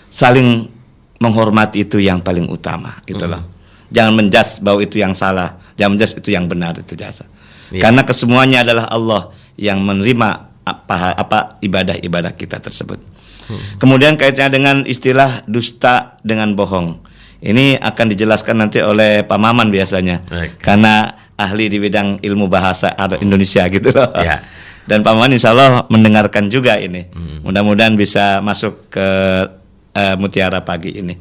Saling menghormati itu yang paling utama, itulah. Jangan menjas bahwa itu yang salah, jangan menjas itu yang benar, itu jasa. Karena kesemuanya adalah Allah yang menerima apa ibadah-ibadah kita tersebut. Kemudian kaitnya dengan istilah dusta dengan bohong. Ini akan dijelaskan nanti oleh Pak Maman biasanya. Karena ahli di bidang ilmu bahasa Indonesia gitu loh. Dan Pak Maman insya Allah mendengarkan juga ini. Mudah-mudahan bisa masuk ke Mutiara pagi ini.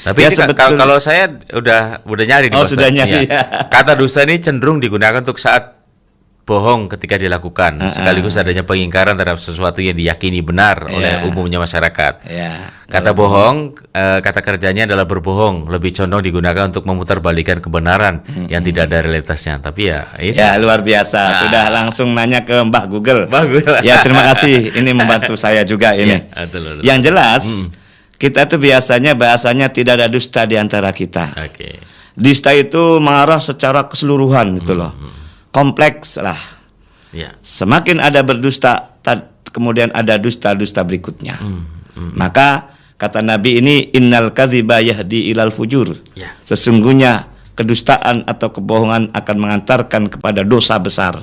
Tapi kalau saya udah nyari. Sudah nyari. Kata dusta ini cenderung digunakan untuk saat bohong ketika dilakukan, sekaligus adanya pengingkaran terhadap sesuatu yang diyakini benar oleh umumnya masyarakat. Kata bohong, kata kerjanya adalah berbohong, lebih condong digunakan untuk memutarbalikkan kebenaran yang tidak ada realitasnya. Tapi luar biasa. Sudah langsung nanya ke Mbah Google. Ya, terima kasih. Ini membantu saya juga ini. Yang jelas, kita tuh biasanya bahasanya tidak ada dusta di antara kita. Dusta itu marah secara keseluruhan gitu loh. Kompleks lah. Semakin ada berdusta, kemudian ada dusta-dusta berikutnya. Maka kata Nabi ini, innal kadhiba yahdi ilal fujur. Sesungguhnya kedustaan atau kebohongan akan mengantarkan kepada dosa besar.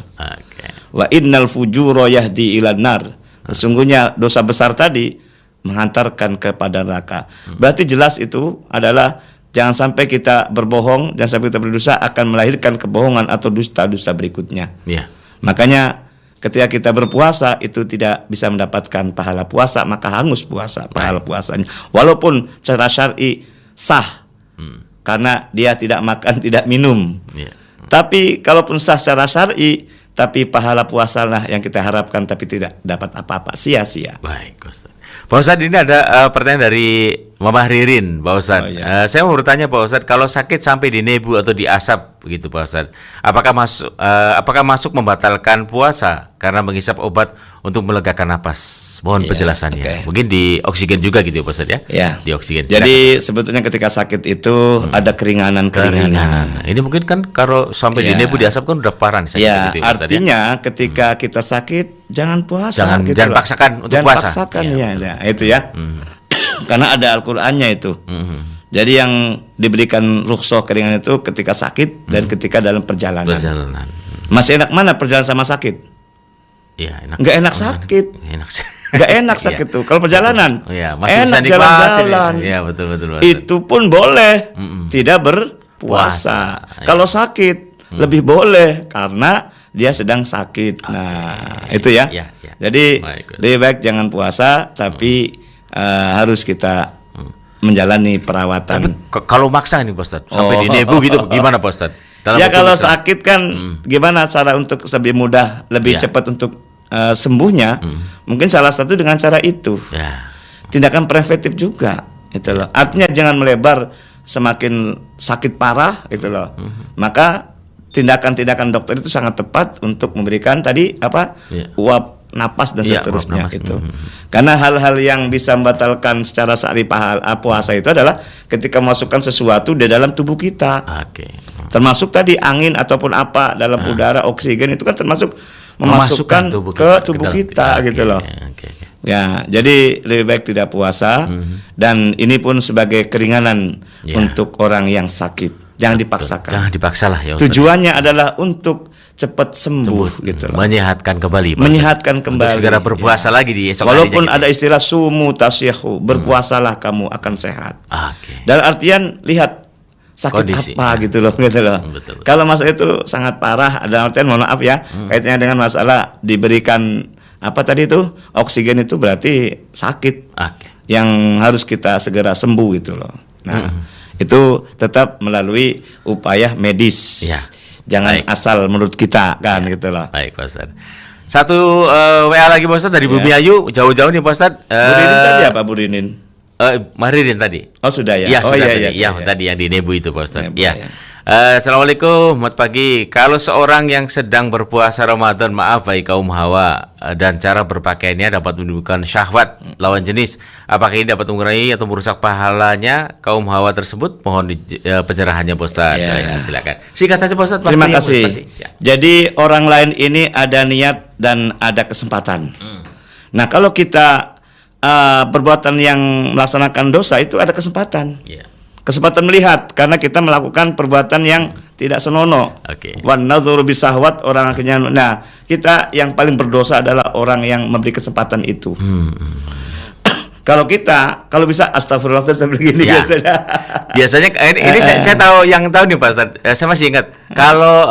Wa innal fujuro yahdi ilan nar. Sesungguhnya dosa besar tadi menghantarkan kepada neraka. Berarti jelas itu adalah jangan sampai kita berbohong, jangan sampai kita berdosa akan melahirkan kebohongan atau dusta-dusta berikutnya. Makanya ketika kita berpuasa itu tidak bisa mendapatkan pahala puasa, maka hangus pahala puasanya. Walaupun secara syar'i sah, karena dia tidak makan, tidak minum. Tapi kalaupun sah secara syar'i, tapi pahala puasalah yang kita harapkan, tapi tidak dapat apa-apa, sia-sia. Baik, Ustaz. Pak Ustadz, ini ada pertanyaan dari Mama Ririn, Pak Ustadz. Saya mau bertanya Pak Ustadz, kalau sakit sampai di nebu atau di asap begitu Pak Ustadz, apakah masuk membatalkan puasa karena menghisap obat untuk melegakan napas? Mohon penjelasannya. Mungkin di oksigen juga gitu Pak Ustadz ya? Di oksigen. Jadi sebetulnya ketika sakit itu ada keringanan. Ini mungkin kan kalau sampai di nebu di asap kan udah parah nih sakit gitu, artinya ketika kita sakit jangan puasa. Jangan paksakan untuk puasa. Itu ya. Karena ada Al-Qur'annya itu. Jadi yang diberikan rukhsah keringanan itu ketika sakit dan ketika dalam perjalanan. Masih enak mana perjalanan sama sakit? Enak. Nggak enak sakit. Nggak enak sakit tuh. Kalau perjalanan enak jalan-jalan. Betul. Itu pun boleh tidak berpuasa. Kalau sakit lebih boleh karena dia sedang sakit. Itu ya. Jadi lebih baik jangan puasa, tapi harus kita menjalani perawatan. Tapi kalau maksa nih Pak Ustadz, sampai di nebu gitu, gimana Pak Ustadz? Kalau sakit kan gimana cara untuk lebih mudah, lebih cepat untuk sembuhnya? Mungkin salah satu dengan cara itu. Tindakan preventif juga, itu loh. Artinya jangan melebar semakin sakit parah, itu loh. Maka tindakan-tindakan dokter itu sangat tepat untuk memberikan tadi uap napas dan seterusnya itu. Karena hal-hal yang bisa membatalkan secara syar'i puasa itu adalah ketika memasukkan sesuatu di dalam tubuh kita. Termasuk tadi angin ataupun apa dalam udara, oksigen itu kan termasuk memasukkan ke tubuh kita gitu loh. Ya, jadi lebih baik tidak puasa dan ini pun sebagai keringanan untuk orang yang sakit. Jangan dipaksakan. Jangan dipaksa lah ya Ustaz. Tujuannya adalah untuk cepat sembuh gitu loh. Menyehatkan kembali. Menyehatkan Untuk kembali. segera berpuasa lagi di esok Walaupun harinya, ada istilah sumu tasyahu, berpuasalah kamu akan sehat. Oke. Dalam artian lihat sakit Kondisi, apa gitu loh. Betul. Kalau masalah itu sangat parah, dalam artian mohon maaf ya, kaitannya dengan masalah diberikan apa tadi itu oksigen itu berarti sakit yang harus kita segera sembuh gitu loh. Nah, itu tetap melalui upaya medis. Ya. Jangan asal menurut kita kan gitu loh. Baik Pak Ustadz. Satu WA lagi Pak Ustadz dari Bumi Ayu, jauh-jauh nih Pak Ustadz. Bu Rinin tadi apa Bu Rinin? Maridin tadi. Oh sudah ya. Iya, oh sudah iya, tadi. iya, Iya, tadi yang di Nebu itu Pak Ustadz. Nebu, Iya. ya. Assalamualaikum, selamat pagi. Kalau seorang yang sedang berpuasa Ramadan, maaf bagi kaum hawa dan cara berpakaiannya dapat menimbulkan syahwat lawan jenis, apakah ini dapat mengurangi atau merusak pahalanya kaum hawa tersebut? Mohon pencerahannya Pak Ustadz. Ya, silakan. Singkat saja Pak Ustadz. Terima kasih. Ya. Jadi orang lain ini ada niat dan ada kesempatan. Nah kalau kita perbuatan yang melaksanakan dosa itu ada kesempatan. Kesempatan melihat karena kita melakukan perbuatan yang tidak senonoh. Wan nadhuru bisahwat, orang akhirnya. Nah, kita yang paling berdosa adalah orang yang memberi kesempatan itu. Kalau bisa astagfirullah begini ya. Biasanya ini saya tahu nih Pak Ustadz. Saya masih ingat kalau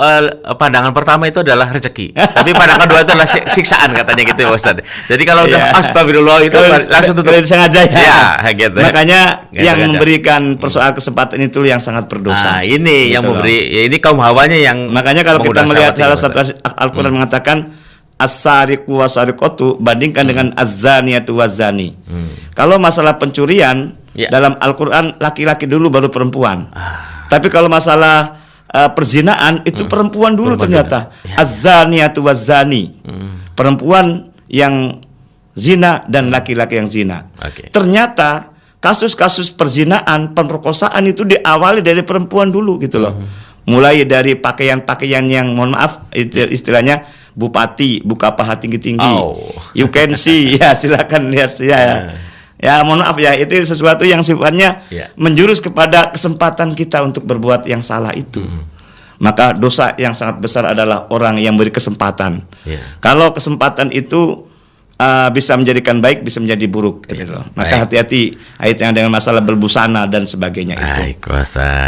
pandangan pertama itu adalah rezeki, tapi pandangan kedua itu adalah siksaan katanya gitu Pak Ustadz. Jadi kalau udah astagfirullah itu langsung tutup. Sengaja ya. Gitu. Makanya yang memberikan persoalan kesempatan itu yang sangat berdosa. Nah, ini gitu yang memberi ini kaum hawanya yang. Makanya kalau kita melihat salah satu Al-Qur'an mengatakan as-sariqu was-sariqatu bandingkan dengan az-zaniyatu waz-zani. Kalau masalah pencurian dalam Al-Qur'an laki-laki dulu baru perempuan. Tapi kalau masalah perzinaan itu perempuan dulu ternyata. Az-zaniyatu waz-zani. Perempuan yang zina dan laki-laki yang zina. Ternyata kasus-kasus perzinaan, pemerkosaan itu diawali dari perempuan dulu gitu loh. Mulai dari pakaian-pakaian yang mohon maaf istilahnya bupati buka paha tinggi-tinggi. You can see ya, silakan lihat ya. Ya mohon maaf ya, itu sesuatu yang sifatnya menjurus kepada kesempatan kita untuk berbuat yang salah itu. Maka dosa yang sangat besar adalah orang yang beri kesempatan. Kalau kesempatan itu bisa menjadikan baik, bisa menjadi buruk gitu loh. Maka hati-hati ayatnya dengan masalah berbusana dan sebagainya itu.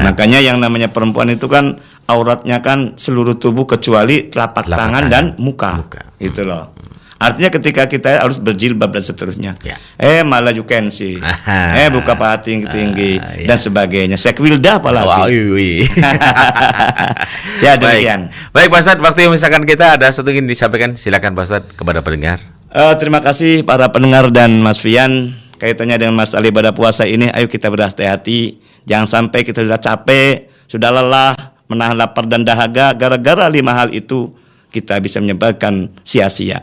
Makanya yang namanya perempuan itu kan auratnya kan seluruh tubuh kecuali telapak tangan dan muka. Gitu loh. Artinya ketika kita harus berjilbab dan seterusnya. Malah you can see. Buka paha tinggi-tinggi dan sebagainya. Sekwilda apalagi. Ya demikian. Baik Pak Ustadz, waktu yang misalkan kita ada satu ingin disampaikan, silakan Pak Ustadz kepada pendengar. Terima kasih para pendengar dan Mas Fian. Kaitannya dengan masalah ibadah puasa ini, ayo kita berhati-hati. Jangan sampai kita sudah capek, sudah lelah, menahan lapar dan dahaga. Gara-gara 5 hal itu kita bisa menyebabkan sia-sia.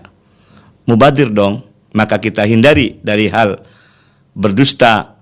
Mubadir dong. Maka kita hindari dari hal berdusta,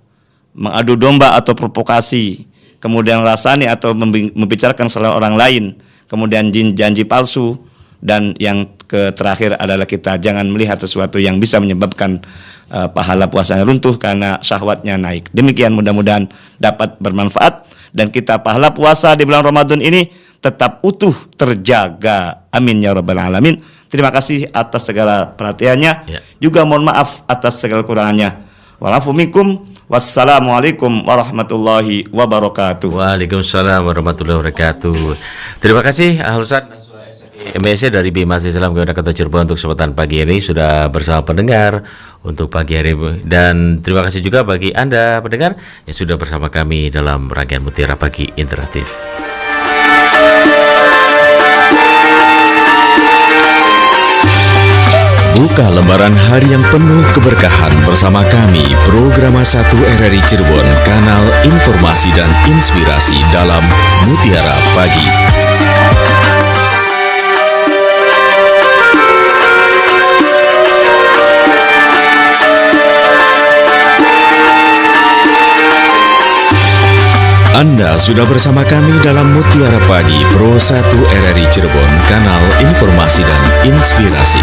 mengadu domba atau provokasi, kemudian rasani atau membicarakan salah orang lain, kemudian janji palsu, dan yang terakhir adalah kita jangan melihat sesuatu yang bisa menyebabkan pahala puasanya runtuh karena syahwatnya naik. Demikian, mudah-mudahan dapat bermanfaat dan kita pahala puasa di bulan Ramadan ini tetap utuh terjaga. Amin ya rabbal alamin. Terima kasih atas segala perhatiannya. Juga mohon maaf atas segala kurangannya. Walafu minkum. Wassalamualaikum warahmatullahi wabarakatuh. Waalaikumsalam warahmatullahi wabarakatuh. Terima kasih Ustadz MSC dari BIMAS Islam Kota Cirebon untuk kesempatan pagi ini sudah bersama pendengar untuk pagi hari, dan terima kasih juga bagi Anda pendengar yang sudah bersama kami dalam rangkaian Mutiara Pagi Interaktif. Buka lembaran hari yang penuh keberkahan bersama kami, Programa 1 RRI Cirebon, kanal informasi dan inspirasi dalam Mutiara Pagi. Anda sudah bersama kami dalam Mutiara Pagi Pro 1 RRI Cirebon, kanal informasi dan inspirasi.